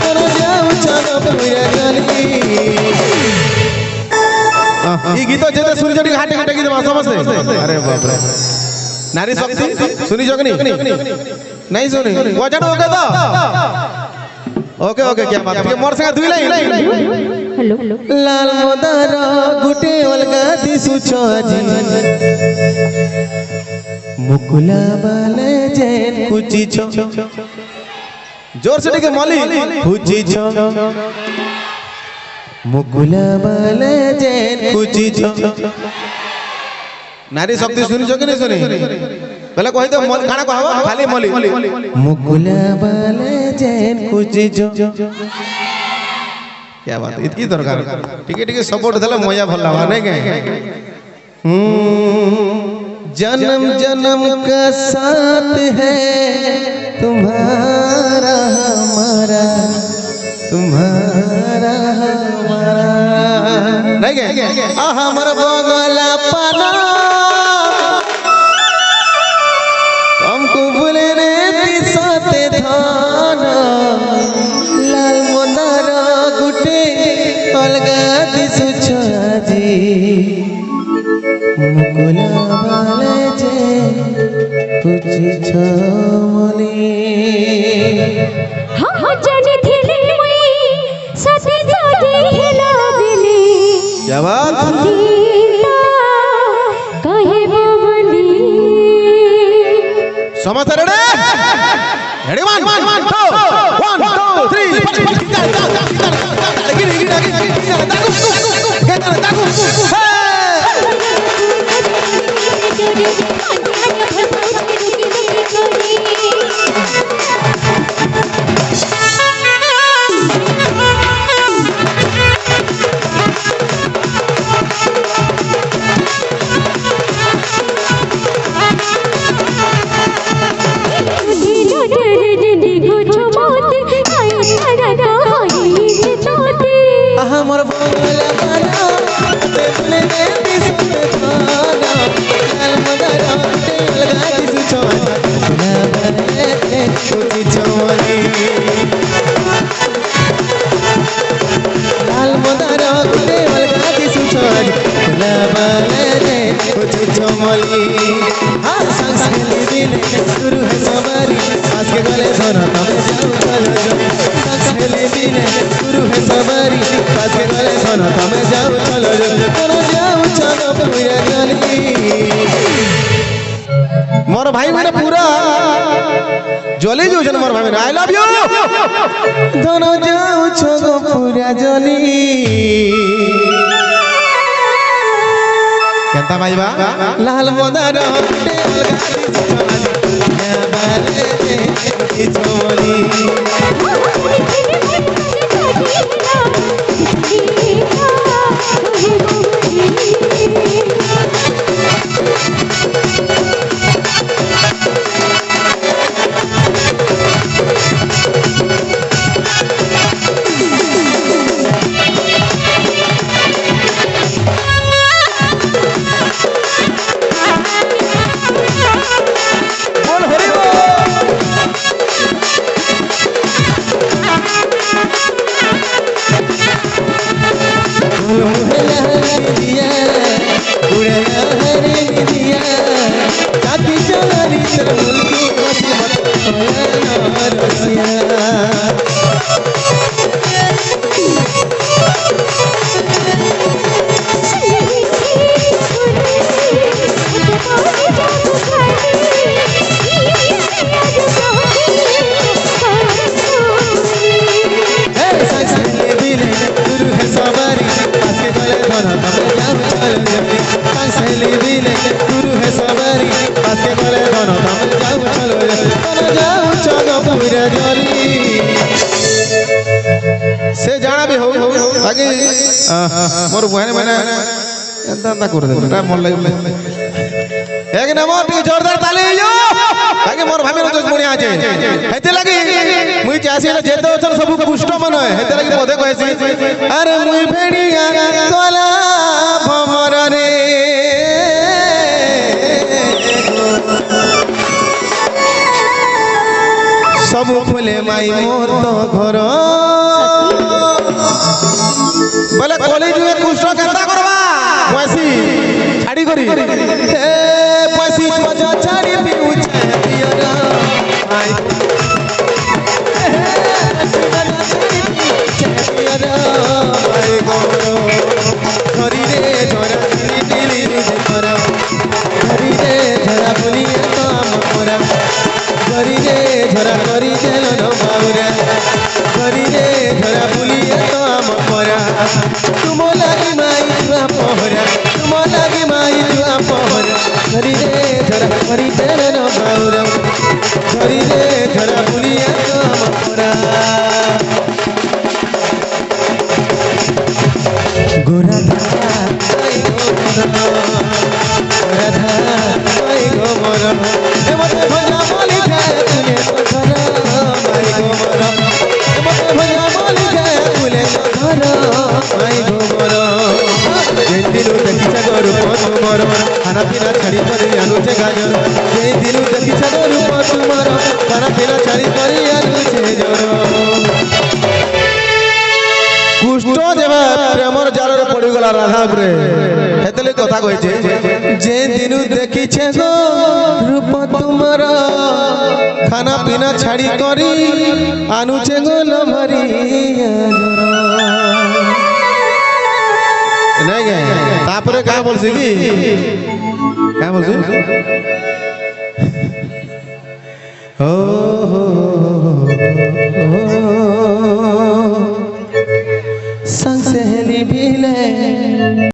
कोन जाऊ चलो पूरा गली ई गीत जेते सुनि जडी घाटे घाटे गीत समझते अरे बाप रे नारी शक्ति सुनी जगनी नहीं सुनी वजन हो गया तो ओके ओके क्या बात है मोर संग दुई लाइन हेलो लाल मोदार गुटे अलगा दिसु छाजी मुकुला बाले जेन कुची छो जोर से ठीक मौली कुची छो मुकुला बाले जेन कुची छो नारी शक्ति सुनी छो कि नहीं सुनी पहले कहि तो खाना कहबो खाली मौली मुकुला बाले जेन कुची छो क्या बात है इतनी दरकार ठीक है सपोर्ट देले मजा भल लावा नहीं के जन्म जन्म का साथ है तुम्हारा हमारा तुम्हारा हमारा नहीं के हमर बगला पाना हमको बोले रे दिसते थाना लाल मंदार गुटे अलगा दिसु छाजी मुकुला बाले जे कुछ छमली हाँ जाने थिले मुई सती सती हिला दिली क्या बात कहे बोली समझ रे रेडी 1 2 3 हमर बगला बाना तेरे ने दिसते थाना लाल मदार गुटे अलगा दिसु छाजी मुकुला बाले कुची छमली लाल मदार गुटे अलगा दिसु छाजी मुकुला बाले कुची छमली हां संगली दिन शुरू है सवारी आज के गले सोना तमे जाओ चलो संगली दिन शुरू है सवारी आज के गले सोना तमे जाओ चलो कोन जाऊ चलो पूरा गली मोर भाई मैंने पूरा जली जो जन मोर भाई मैंने आई लव यू दोनों जाऊ छगो पूरा जली केंता भाई बा लाल मोदार गुटे अलगा बाले चोली से जाना भी हो बाकी मोर बहन मैंने एंता कर दे बेटा मन लगे एक नंबर टी जोरदार ताली जो बाकी मोर भाभी रो मुनि आजे हेते लगी मुई चासी जेते ओछन सब पुष्ट मन हेते लगी मोदे कहसी अरे मुई भेड़िया कोला भमर रे सब खोले माई मोर तो घर बोले कॉलेज में कुछ केता करबा पैसी छाड़ी करी ए पैसी मजा छाड़ी पिउ छे दियरा आई धरी रे झरा दिली झरा धरी रे झरा बोलिए काम मोरा धरी रे झरा करी देलो न बाबरा धरी रे झरा बोलिए काम मोरा तुम लागी माई तुआ पहरा तुम लागी माई तुआ पहरा धरी रे झरा करी देलो न बाबरा धरी रे झरा बोलिए काम मोरा गोरा धारा आई गो मोरा ए मते भजा बोली जाए तुले तो धरा आई गो मोरा ए मते भजा बोली जाए तुले तो धरा आई गो मोरा जे दिलु देखि छगरु पतु मोर खाना पीना छाड़ी करी आनुचे गाजर जे दिलु देखि छगरु पतु मोर खाना पीना छाड़ी करी आनुचे जोर कुष्ठ जेबा प्रेमर जालरे पड़ी गला राधा रे हेतले कथा कहैछे जे दिनु देखि छे गो रूप तुमर खाना पीना छाड़ी करी आनुचे गो लभरी नहीं गे तापरे का बोलसी की क्या बोलसी हो